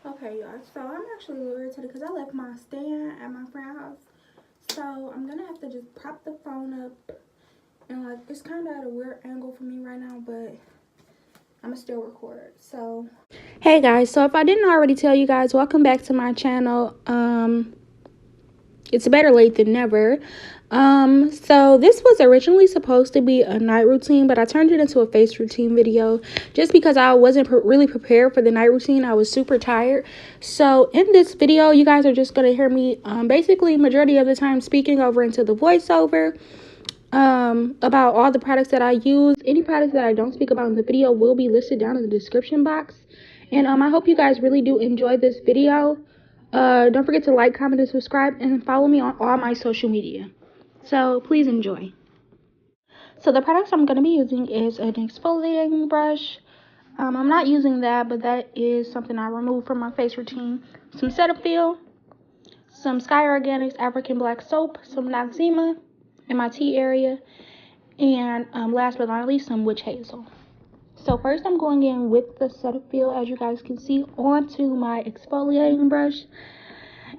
Okay, y'all, so I'm actually a little irritated because I left my stand at my friend's house. So I'm gonna have to just prop the phone up, and like it's kind of at a weird angle for me right now, but I'm gonna still record. So hey guys, so if I didn't already tell you guys, welcome back to my channel. It's better late than never. So this was originally supposed to be a night routine, but I turned it into a face routine video just because I wasn't really prepared for the night routine. I was super tired. So in this video, you guys are just gonna hear me basically majority of the time speaking over into the voiceover about all the products that I use. Any products that I don't speak about in the video will be listed down in the description box. And I hope you guys really do enjoy this video. Don't forget to like, comment, and subscribe, and follow me on all my social media. So please enjoy. So the products I'm going to be using is an exfoliating brush. I'm not using that, but that is something I removed from my face routine. Some Cetaphil, some Sky Organics African Black Soap, some Noxzema in my tea area, and last but not least, some witch hazel. So first I'm going in with the Cetaphil, as you guys can see, onto my exfoliating brush.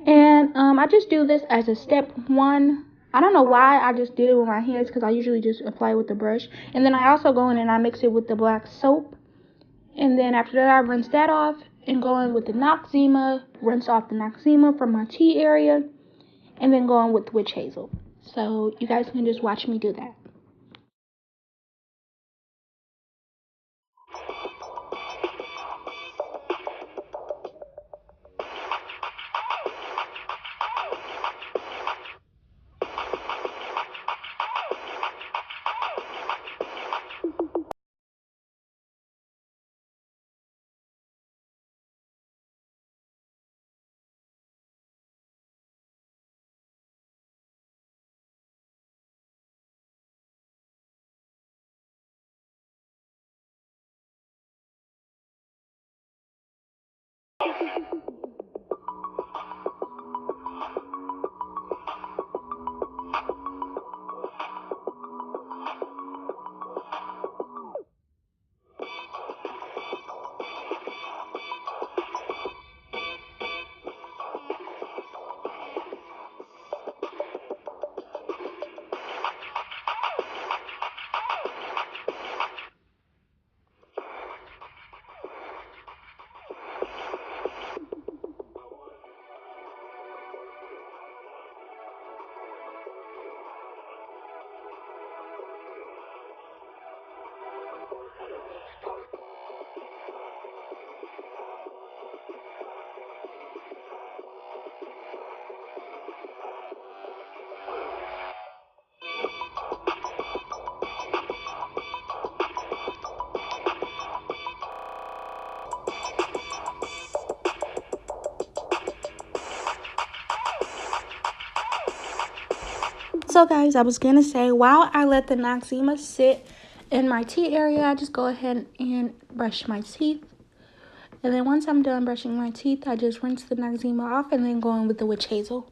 And I just do this as a step one. I don't know why I just did it with my hands, because I usually just apply it with the brush. And then I also go in and I mix it with the black soap. And then after that I rinse that off and go in with the Noxzema, rinse off the Noxzema from my tea area, and then go in with witch hazel. So you guys can just watch me do that. So guys, I was gonna say, while I let the Noxzema sit in my tea area, I just go ahead and brush my teeth. And then once I'm done brushing my teeth, I just rinse the Noxzema off and then go in with the witch hazel.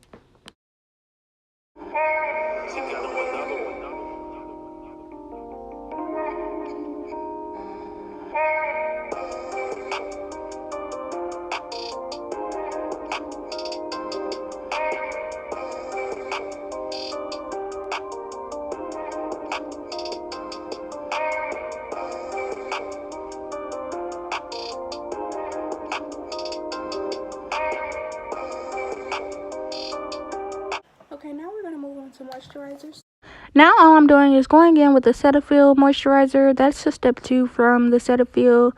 Okay, now we're going to move on to moisturizers. Now all I'm doing is going in with the Cetaphil moisturizer. That's the step 2 from the Cetaphil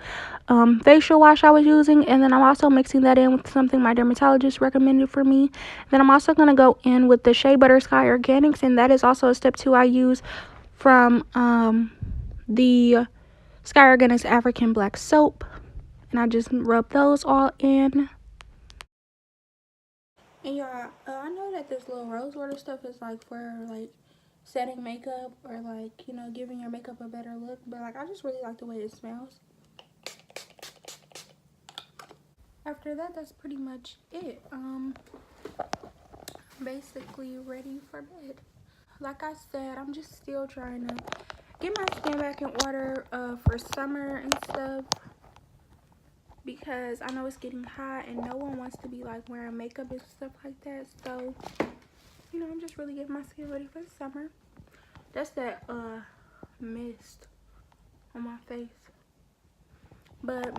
facial wash I was using. And then I'm also mixing that in with something my dermatologist recommended for me. Then I'm also going to go in with the Shea Butter Sky Organics. And that is also a step 2 I use from the Sky Organics African Black Soap. And I just rub those all in. And y'all, I know that this little rose water stuff is like for like setting makeup or like, you know, giving your makeup a better look, but like I just really like the way it smells. After that, that's pretty much it. I'm basically ready for bed. Like I said, I'm just still trying to get my skin back in order for summer and stuff, because I know it's getting hot and no one wants to be like wearing makeup and stuff like that. So, you know, I'm just really getting my skin ready for the summer. That's that mist on my face. But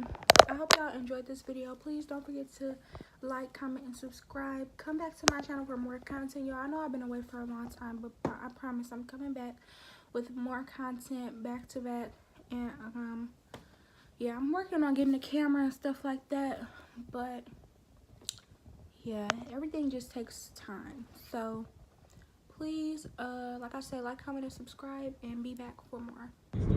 I hope y'all enjoyed this video. Please don't forget to like, comment, and subscribe. Come back to my channel for more content, y'all. I know I've been away for a long time, but I promise I'm coming back with more content back to back. And yeah, I'm working on getting the camera and stuff like that, but yeah, everything just takes time. So please, like I said, like, comment, and subscribe, and be back for more.